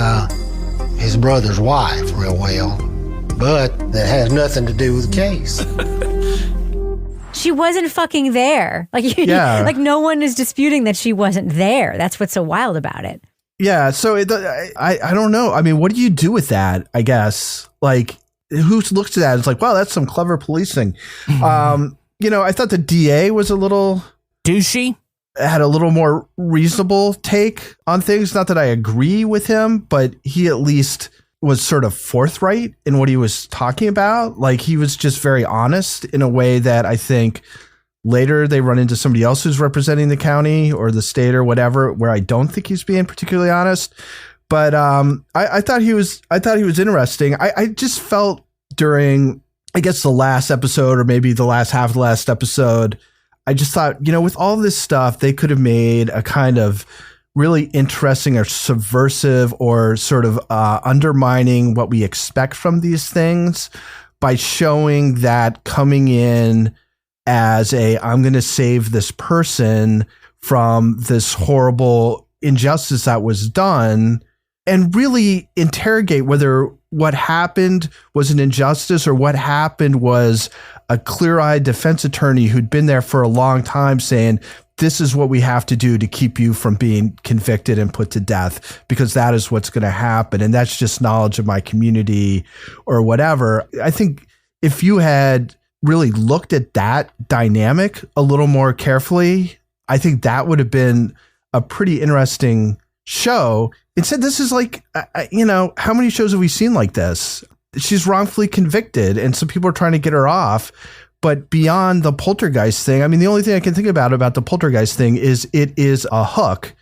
his brother's wife real well, but that has nothing to do with the case. She wasn't fucking there. Like no one is disputing that she wasn't there. That's what's so wild about it. Yeah. So I don't know. I mean, what do you do with that? I guess like who looks at that? It's like, wow, that's some clever policing. I thought the DA was a little douchey. Had a little more reasonable take on things. Not that I agree with him, but he at least was sort of forthright in what he was talking about. Like he was just very honest in a way that I think later they run into somebody else who's representing the county or the state or whatever, where I don't think he's being particularly honest. But I thought he was interesting. I just felt during, I guess, the last episode or maybe the last half of the last episode, I just thought, with all this stuff, they could have made a kind of really interesting or subversive or sort of undermining what we expect from these things by showing that coming in as I'm going to save this person from this horrible injustice that was done, and really interrogate whether what happened was an injustice or what happened was a clear-eyed defense attorney who'd been there for a long time saying, this is what we have to do to keep you from being convicted and put to death, because that is what's going to happen. And that's just knowledge of my community or whatever. I think if you had really looked at that dynamic a little more carefully, I think that would have been a pretty interesting show. Instead, this is like, how many shows have we seen like this? She's wrongfully convicted and some people are trying to get her off. But beyond the poltergeist thing, I mean, the only thing I can think about the poltergeist thing is it is a hook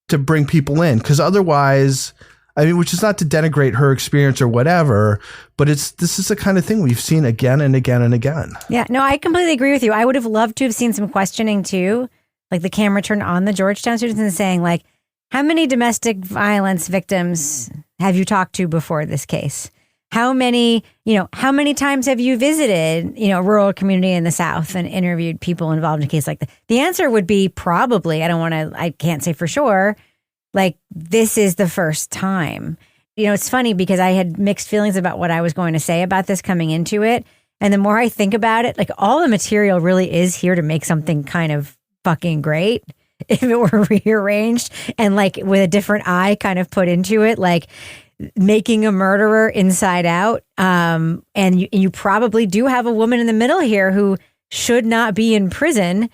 to bring people in. Because otherwise, I mean, which is not to denigrate her experience or whatever, but this is the kind of thing we've seen again and again and again. Yeah, no, I completely agree with you. I would have loved to have seen some questioning too, like the camera turned on the Georgetown students and saying like, how many domestic violence victims have you talked to before this case? How many times have you visited, a rural community in the South and interviewed people involved in a case like that? The answer would be probably, I can't say for sure, like this is the first time. It's funny because I had mixed feelings about what I was going to say about this coming into it. And the more I think about it, like all the material really is here to make something kind of fucking great if it were rearranged and like with a different eye kind of put into it, like making a murderer inside out. And you probably do have a woman in the middle here who should not be in prison.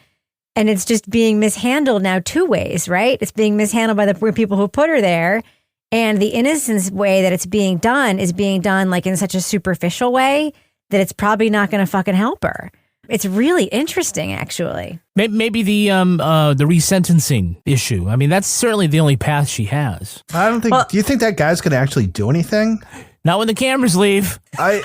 And it's just being mishandled now two ways, right? It's being mishandled by the people who put her there. And the innocence way that it's being done is being done like in such a superficial way that it's probably not going to fucking help her. It's really interesting, actually. Maybe the resentencing issue. I mean, that's certainly the only path she has. I don't think. Well, do you think that guy's going to actually do anything? Not when the cameras leave. I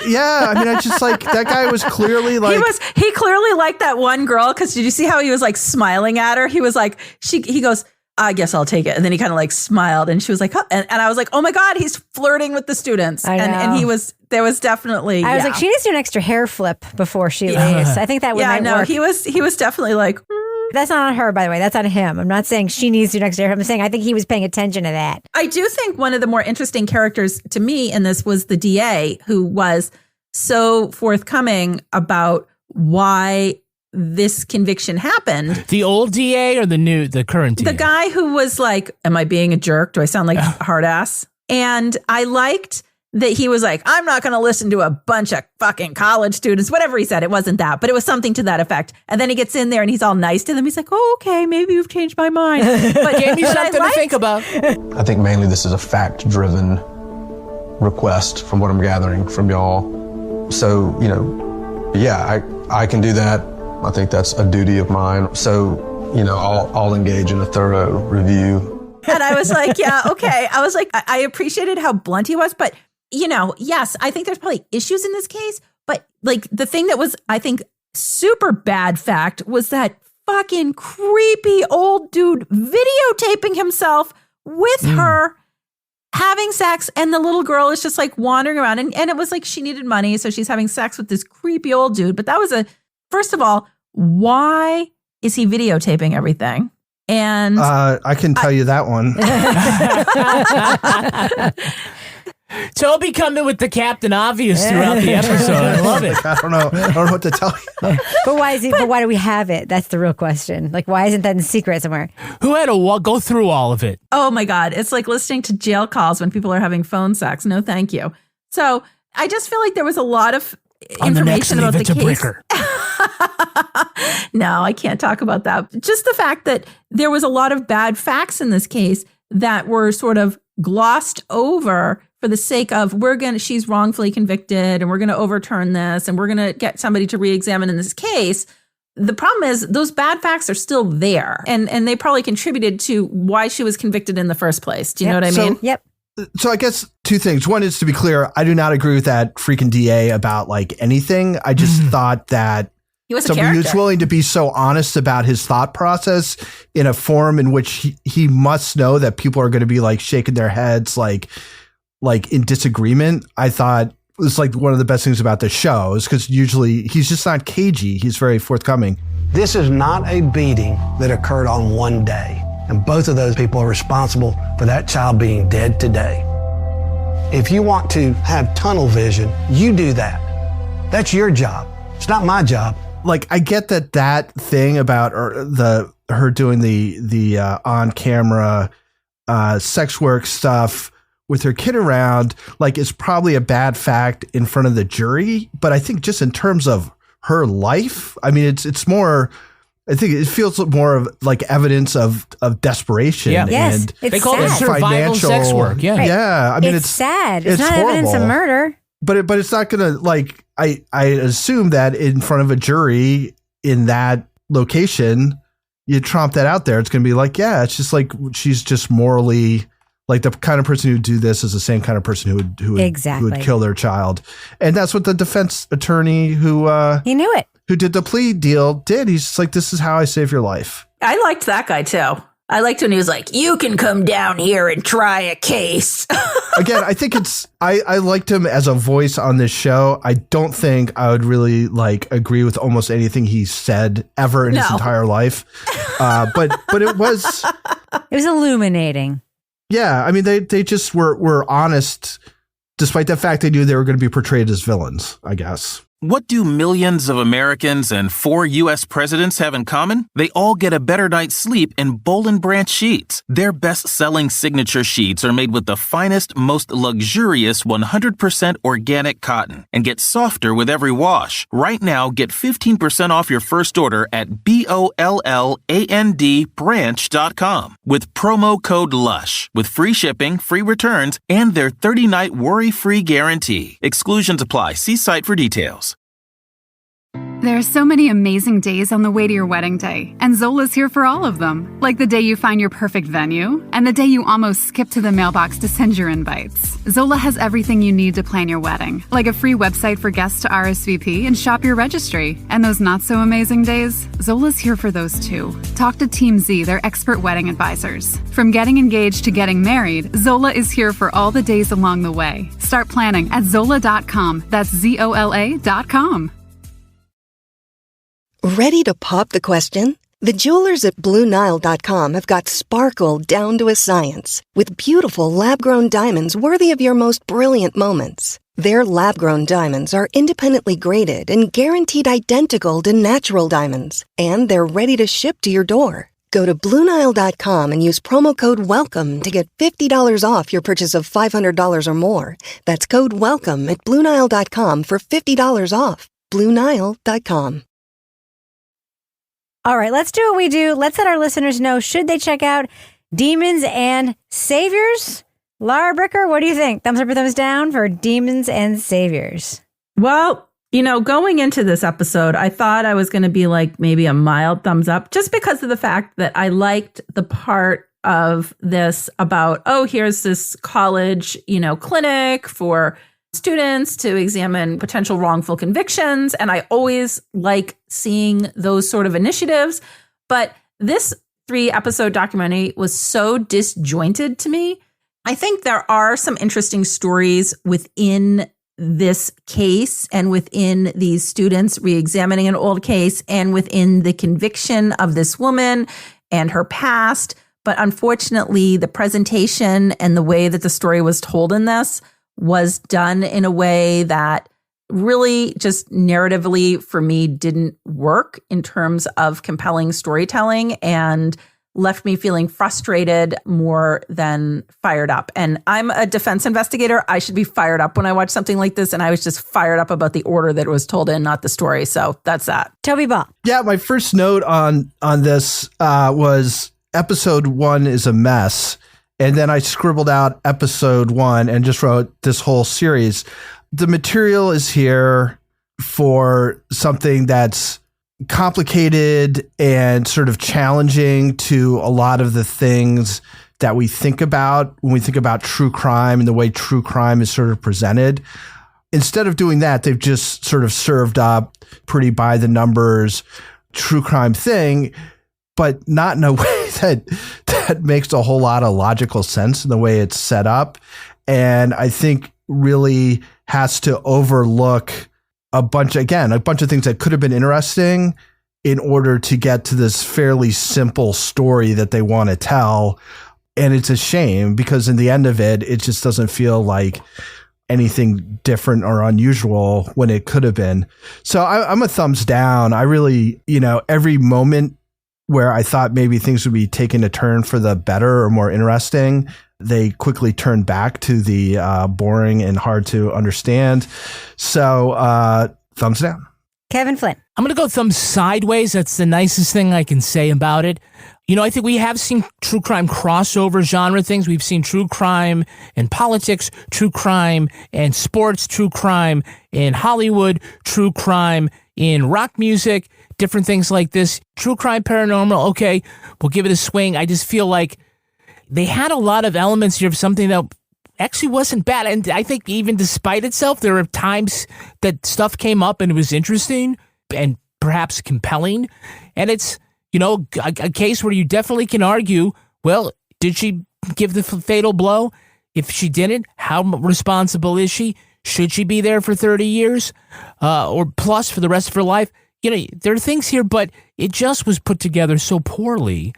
just like that guy was clearly like he clearly liked that one girl, because did you see how he was like smiling at her? He was like he goes, I guess I'll take it. And then he kind of like smiled and she was like, huh. And I was like, oh my God, he's flirting with the students. And there was definitely, I was like, she needs to do an extra hair flip before she leaves. I think that would work. He was definitely like, That's not on her, by the way. That's on him. I'm not saying she needs to next to her. I'm saying I think he was paying attention to that. I do think one of the more interesting characters to me in this was the DA, who was so forthcoming about why this conviction happened. The old DA or the current DA? The guy who was like, am I being a jerk? Do I sound like a hard ass? And I liked that he was like, I'm not going to listen to a bunch of fucking college students, whatever he said. It wasn't that, but it was something to that effect. And then he gets in there and he's all nice to them. He's like, oh, okay, maybe you've changed my mind. But gave you something to think about. I think mainly this is a fact-driven request from what I'm gathering from y'all. So, yeah, I can do that. I think that's a duty of mine. So, I'll engage in a thorough review. And I was like, yeah, okay. I was like, I appreciated how blunt he was, but yes, I think there's probably issues in this case, but like the thing that was, I think, super bad fact was that fucking creepy old dude videotaping himself with her having sex, and the little girl is just like wandering around, and it was like she needed money, so she's having sex with this creepy old dude. But that was first of all, why is he videotaping everything? And I can tell you that one. Toby coming with the Captain Obvious throughout the episode. I love it. I don't know what to tell you. But why is it? But why do we have it? That's the real question. Like, why isn't that in secret somewhere? Who had to go through all of it? Oh my God. It's like listening to jail calls when people are having phone sex. No, thank you. So I just feel like there was a lot of information about the case. No, I can't talk about that. Just the fact that there was a lot of bad facts in this case that were sort of glossed over for the sake of she's wrongfully convicted and we're going to overturn this and we're going to get somebody to re-examine in this case. The problem is those bad facts are still there and they probably contributed to why she was convicted in the first place. Do you know what I mean? Yep. So I guess two things. One is, to be clear, I do not agree with that freaking DA about like anything. I just thought that he was somebody who's willing to be so honest about his thought process in a form in which he must know that people are going to be like shaking their heads, like in disagreement. I thought was like one of the best things about the show is because usually he's just not cagey. He's very forthcoming. This is not a beating that occurred on one day. And both of those people are responsible for that child being dead today. If you want to have tunnel vision, you do that. That's your job. It's not my job. Like, I get that thing about her doing the on camera sex work stuff with her kid around, like, is probably a bad fact in front of the jury. But I think just in terms of her life, I mean, it's more. I think it feels more of like evidence of desperation. Yeah. Yes, and they call it survival sex work. Yeah, right. Yeah. I mean, it's sad. It's not horrible. Evidence of murder. But it's not going to, like, I assume that in front of a jury in that location, you tromp that out there, it's going to be like, yeah, it's just like she's just morally, like, the kind of person who'd do this is the same kind of person who would kill their child. And that's what the defense attorney he knew it. Who did the plea deal did. He's just like, this is how I save your life. I liked that guy too. I liked when he was like, you can come down here and try a case. Again, I think I liked him as a voice on this show. I don't think I would really like agree with almost anything he said ever in his entire life. But it was illuminating. Yeah. I mean, they just were honest, despite the fact they knew they were going to be portrayed as villains, I guess. What do millions of Americans and 4 U.S. presidents have in common? They all get a better night's sleep in Boll & Branch sheets. Their best-selling signature sheets are made with the finest, most luxurious 100% organic cotton and get softer with every wash. Right now, get 15% off your first order at BOLLAND branch.com with promo code LUSH with free shipping, free returns, and their 30-night worry-free guarantee. Exclusions apply. See site for details. There are so many amazing days on the way to your wedding day, and Zola's here for all of them. Like the day you find your perfect venue, and the day you almost skip to the mailbox to send your invites. Zola has everything you need to plan your wedding, like a free website for guests to RSVP and shop your registry. And those not-so-amazing days, Zola's here for those too. Talk to Team Z, their expert wedding advisors. From getting engaged to getting married, Zola is here for all the days along the way. Start planning at Zola.com. That's ZOLA.com. Ready to pop the question? The jewelers at BlueNile.com have got sparkle down to a science with beautiful lab-grown diamonds worthy of your most brilliant moments. Their lab-grown diamonds are independently graded and guaranteed identical to natural diamonds, and they're ready to ship to your door. Go to BlueNile.com and use promo code WELCOME to get $50 off your purchase of $500 or more. That's code WELCOME at BlueNile.com for $50 off. BlueNile.com. All right, let's do what we do. Let's let our listeners know, should they check out Demons and Saviors? Laura Bricker, what do you think? Thumbs up or thumbs down for Demons and Saviors? Well, going into this episode, I thought I was going to be like maybe a mild thumbs up just because of the fact that I liked the part of this about, here's this college, clinic for students to examine potential wrongful convictions. And I always like seeing those sort of initiatives. But this 3-episode documentary was so disjointed to me. I think there are some interesting stories within this case and within these students re-examining an old case and within the conviction of this woman and her past. But unfortunately, the presentation and the way that the story was told in this was done in a way that really just narratively for me didn't work in terms of compelling storytelling and left me feeling frustrated more than fired up. And I'm a defense investigator. I should be fired up when I watch something like this. And I was just fired up about the order that it was told in, not the story. So that's that. Toby Ball. Yeah, my first note on this was episode 1 is a mess. And then I scribbled out episode 1 and just wrote this whole series. The material is here for something that's complicated and sort of challenging to a lot of the things that we think about when we think about true crime and the way true crime is sort of presented. Instead of doing that, they've just sort of served up pretty by the numbers true crime thing, but not in a way that makes a whole lot of logical sense in the way it's set up. And I think really has to overlook a bunch of things that could have been interesting in order to get to this fairly simple story that they want to tell. And it's a shame because in the end of it, it just doesn't feel like anything different or unusual when it could have been. So I'm a thumbs down. I really, every moment where I thought maybe things would be taking a turn for the better or more interesting, they quickly turned back to the boring and hard to understand. So thumbs down. Kevin Flynn. I'm going to go thumbs sideways. That's the nicest thing I can say about it. I think we have seen true crime crossover genre things. We've seen true crime in politics, true crime in sports, true crime in Hollywood, true crime in rock music, different things like this. True crime, paranormal, okay, we'll give it a swing. I just feel like they had a lot of elements here of something that actually wasn't bad. And I think even despite itself, there are times that stuff came up and it was interesting and perhaps compelling. And it's, a case where you definitely can argue, well, did she give the fatal blow? If she didn't, how responsible is she? Should she be there for 30 years or plus for the rest of her life? There are things here, but it just was put together so poorly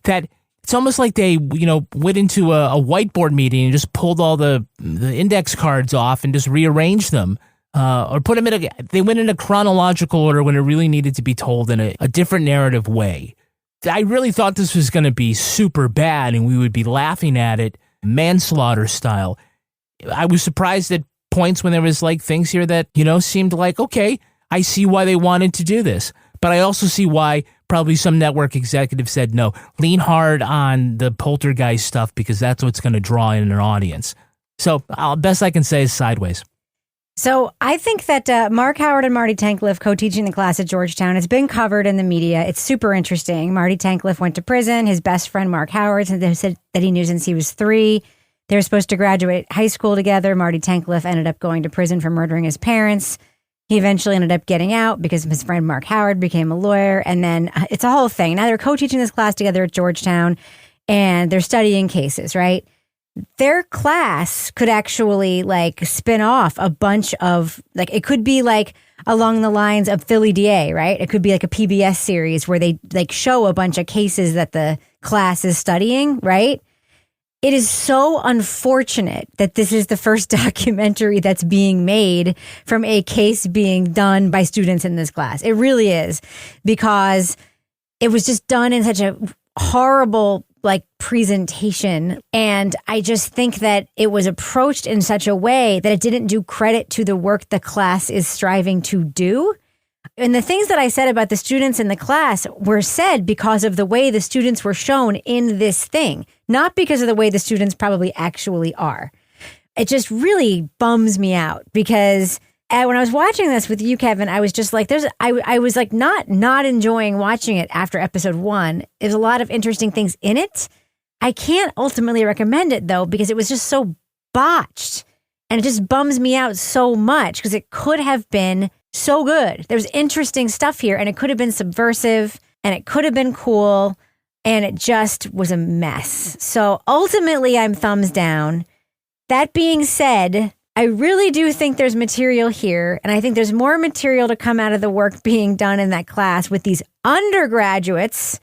that it's almost like they, went into a whiteboard meeting and just pulled all the index cards off and just rearranged them. Or put them they went in a chronological order when it really needed to be told in a different narrative way. I really thought this was going to be super bad and we would be laughing at it manslaughter style. I was surprised at points when there was like things here that, seemed like, okay, I see why they wanted to do this. But I also see why probably some network executive said, no, lean hard on the poltergeist stuff because that's what's going to draw in an audience. So best I can say is sideways. So I think that Mark Howard and Marty Tankleff co-teaching the class at Georgetown has been covered in the media. It's super interesting. Marty Tankleff went to prison. His best friend, Mark Howard, said that he knew since he was 3. They were supposed to graduate high school together. Marty Tankleff ended up going to prison for murdering his parents. He eventually ended up getting out because his friend Mark Howard became a lawyer. And then it's a whole thing. Now they're co-teaching this class together at Georgetown and they're studying cases, right? Their class could actually spin off a bunch of it could be like along the lines of Philly DA, right? It could be like a PBS series where they like show a bunch of cases that the class is studying, right? It is so unfortunate that this is the first documentary that's being made from a case being done by students in this class. It really is, because it was just done in such a horrible like presentation. And I just think that it was approached in such a way that it didn't do credit to the work the class is striving to do. And the things that I said about the students in the class were said because of the way the students were shown in this thing, not because of the way the students probably actually are. It just really bums me out because when I was watching this with you, Kevin, I was just like, I was like not enjoying watching it after episode 1. There's a lot of interesting things in it. I can't ultimately recommend it though, because it was just so botched and it just bums me out so much because it could have been so good. There's interesting stuff here and it could have been subversive and it could have been cool and it just was a mess. So ultimately I'm thumbs down. That being said, I really do think there's material here, and I think there's more material to come out of the work being done in that class with these undergraduates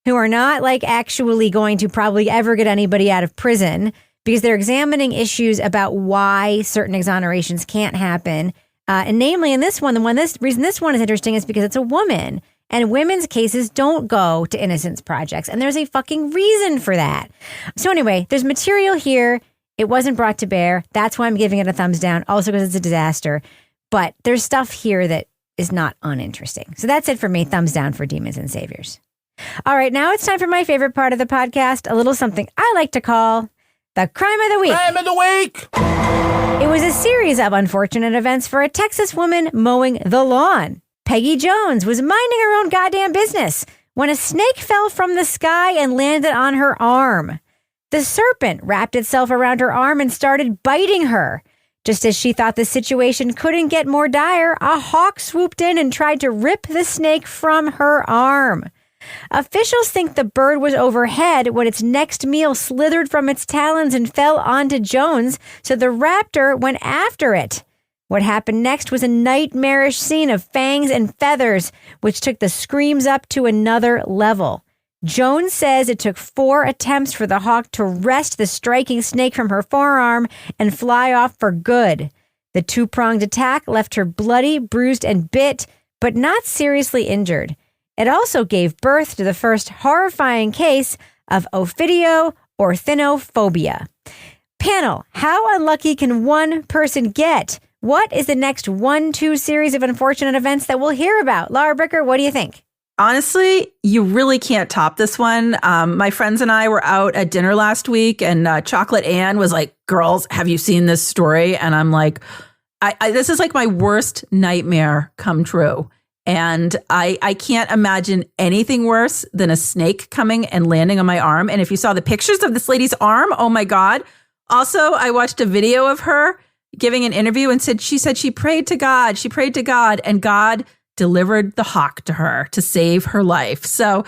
who are not like actually going to probably ever get anybody out of prison because they're examining issues about why certain exonerations can't happen. And namely in this one, the reason this one is interesting is because it's a woman, and women's cases don't go to innocence projects, and there's a fucking reason for that. So anyway, there's material here. It wasn't brought to bear. That's why I'm giving it a thumbs down. Also because it's a disaster. But there's stuff here that is not uninteresting. So that's it for me. Thumbs down for Demons and Saviors. All right, now it's time for my favorite part of the podcast, a little something I like to call the Crime of the Week. Crime of the Week! It was a series of unfortunate events for a Texas woman mowing the lawn. Peggy Jones was minding her own goddamn business when a snake fell from the sky and landed on her arm. The serpent wrapped itself around her arm and started biting her. Just as she thought the situation couldn't get more dire, a hawk swooped in and tried to rip the snake from her arm. Officials think the bird was overhead when its next meal slithered from its talons and fell onto Jones, so the raptor went after it. What happened next was a nightmarish scene of fangs and feathers, which took the screams up to another level. Jones says it took 4 attempts for the hawk to wrest the striking snake from her forearm and fly off for good. The 2-pronged attack left her bloody, bruised, and bit, but not seriously injured. It also gave birth to the first horrifying case of ophidioorthinophobia. Panel, how unlucky can one person get? What is the next 1-2 series of unfortunate events that we'll hear about? Laura Bricker, what do you think? Honestly, you really can't top this one. My friends and I were out at dinner last week and Chocolate Ann was like, girls, have you seen this story? And I'm like, this is like my worst nightmare come true. And I can't imagine anything worse than a snake coming and landing on my arm. And if you saw the pictures of this lady's arm, oh my God. Also, I watched a video of her giving an interview and she said she prayed to God. She prayed to God and God delivered the hawk to her to save her life. So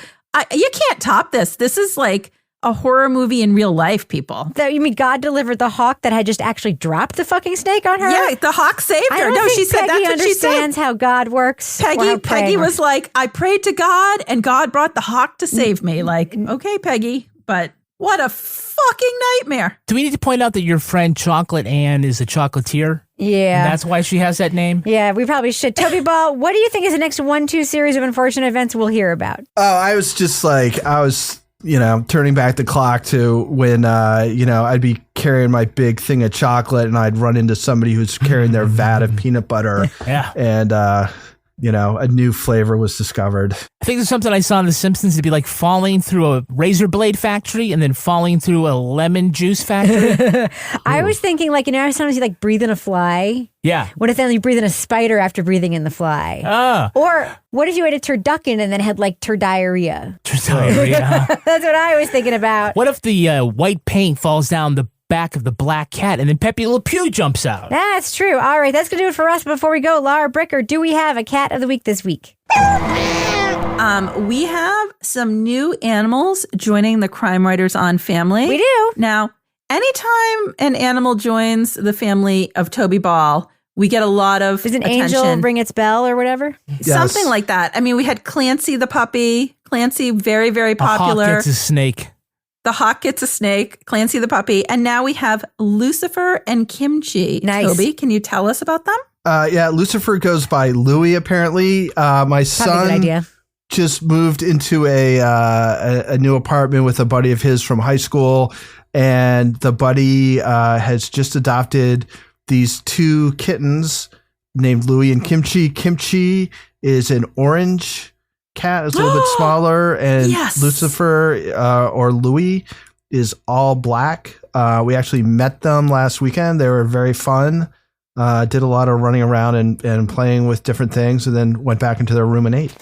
you can't top this. This is like a horror movie in real life, people. You mean God delivered the hawk that had just actually dropped the fucking snake on her? Yeah, the hawk saved her. I don't think she said Peggy that's what she said. understands how God works. Peggy was like, I prayed to God and God brought the hawk to save me. Like, okay, Peggy, but what a fucking nightmare. Do we need to point out that your friend Chocolate Ann is a chocolatier? Yeah. And that's why she has that name? Yeah, we probably should. Toby Ball, what do you think is the next 1-2 series of unfortunate events we'll hear about? Oh, I was turning back the clock to when, I'd be carrying my big thing of chocolate and I'd run into somebody who's carrying their vat of peanut butter. Yeah. And, a new flavor was discovered. I think there's something I saw in The Simpsons. It'd be like falling through a razor blade factory and then falling through a lemon juice factory. I was thinking sometimes you breathe in a fly. Yeah. What if then you breathe in a spider after breathing in the fly? Or what if you ate a turducken and then had turdiarrhea? Turdiarrhea. That's what I was thinking about. What if the white paint falls down the back of the black cat and then Pepe Le Pew jumps out? That's true. All right, that's going to do it for us. Before we go, Laura Bricker, do we have a cat of the week this week? We have some new animals joining the Crime Writers On family. We do. Now, anytime an animal joins the family of Toby Ball, we get a lot of Does an attention. angel ring its bell or whatever? Something like that. I mean, we had Clancy the puppy. Clancy, very, very popular. A hawk gets a snake. The hawk gets a snake. Clancy the puppy. And now we have Lucifer and Kimchi. Nice. Toby, can you tell us about them? Yeah, Lucifer goes by Louie, apparently. My son good idea. just moved into a new apartment with a buddy of his from high school, and the buddy has just adopted these 2 kittens named Louie and Kimchi. Kimchi is an orange cat. It's a little bit smaller, and Yes. Lucifer or Louie is all black. We actually met them last weekend. They were very fun. Did a lot of running around and playing with different things, and then went back into their room and ate.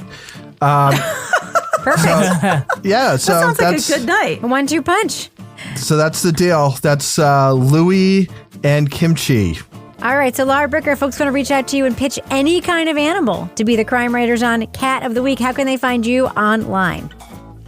Perfect. Yeah, so That sounds like that's a good night. 1-2 punch. so that's the deal. That's Louie and Kimchi. All right, so Laura Bricker, folks want to reach out to you and pitch any kind of animal to be the Crime Writers on Cat of the Week. How can they find you online?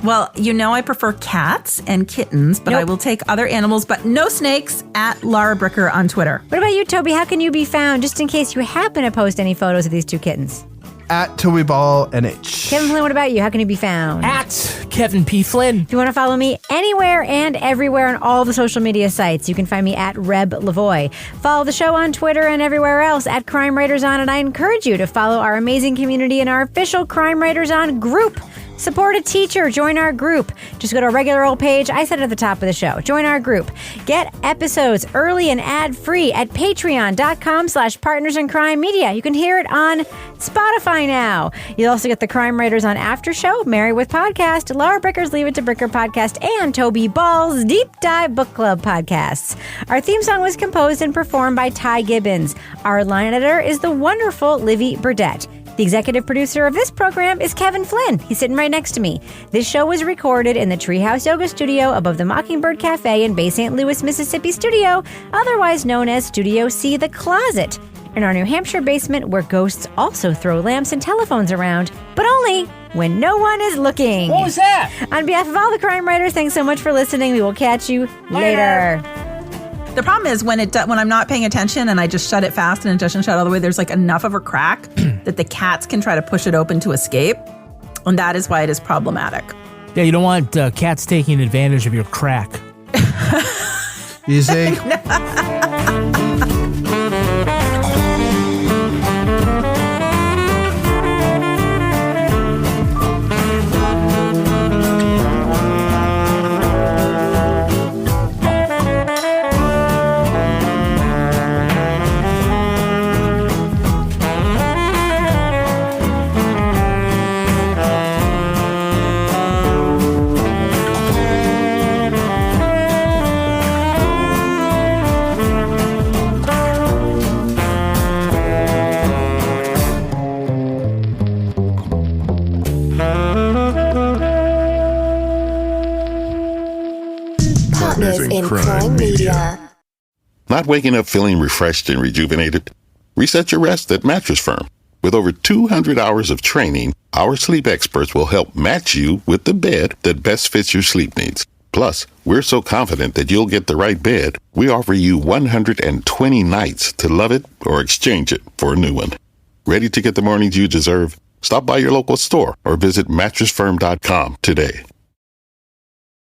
Well, you know I prefer cats and kittens, but I will take other animals, but no snakes, at Laura Bricker on Twitter. What about you, Toby? How can you be found just in case you happen to post any photos of these 2 kittens? At Toby Ball NH. Kevin Flynn, what about you? How can you be found? At Kevin P. Flynn. If you want to follow me anywhere and everywhere on all the social media sites, you can find me at Reb Lavoie. Follow the show on Twitter and everywhere else at Crime Writers On, and I encourage you to follow our amazing community in our official Crime Writers On group. Support a teacher. Join our group. Just go to our regular old page. I said it at the top of the show. Join our group. Get episodes early and ad-free at patreon.com/partnersincrimemedia. You can hear it on Spotify now. You'll also get the Crime Writers On After Show, Married with Podcast, Laura Bricker's Leave It to Bricker podcast, and Toby Ball's Deep Dive Book Club podcasts. Our theme song was composed and performed by Ty Gibbons. Our line editor is the wonderful Livy Burdett. The executive producer of this program is Kevin Flynn. He's sitting right next to me. This show was recorded in the Treehouse Yoga Studio above the Mockingbird Cafe in Bay St. Louis, Mississippi studio, otherwise known as Studio C, The Closet, in our New Hampshire basement where ghosts also throw lamps and telephones around, but only when no one is looking. What was that? On behalf of all the crime writers, thanks so much for listening. We will catch you later. The problem is when I'm not paying attention and I just shut it fast and it doesn't shut all the way, there's like enough of a crack that the cats can try to push it open to escape. And that is why it is problematic. Yeah, you don't want cats taking advantage of your crack. Easy. Partners in Crime Media. Not waking up feeling refreshed and rejuvenated? Reset your rest at Mattress Firm. With over 200 hours of training, our sleep experts will help match you with the bed that best fits your sleep needs. Plus, we're so confident that you'll get the right bed, we offer you 120 nights to love it or exchange it for a new one. Ready to get the mornings you deserve? Stop by your local store or visit mattressfirm.com today.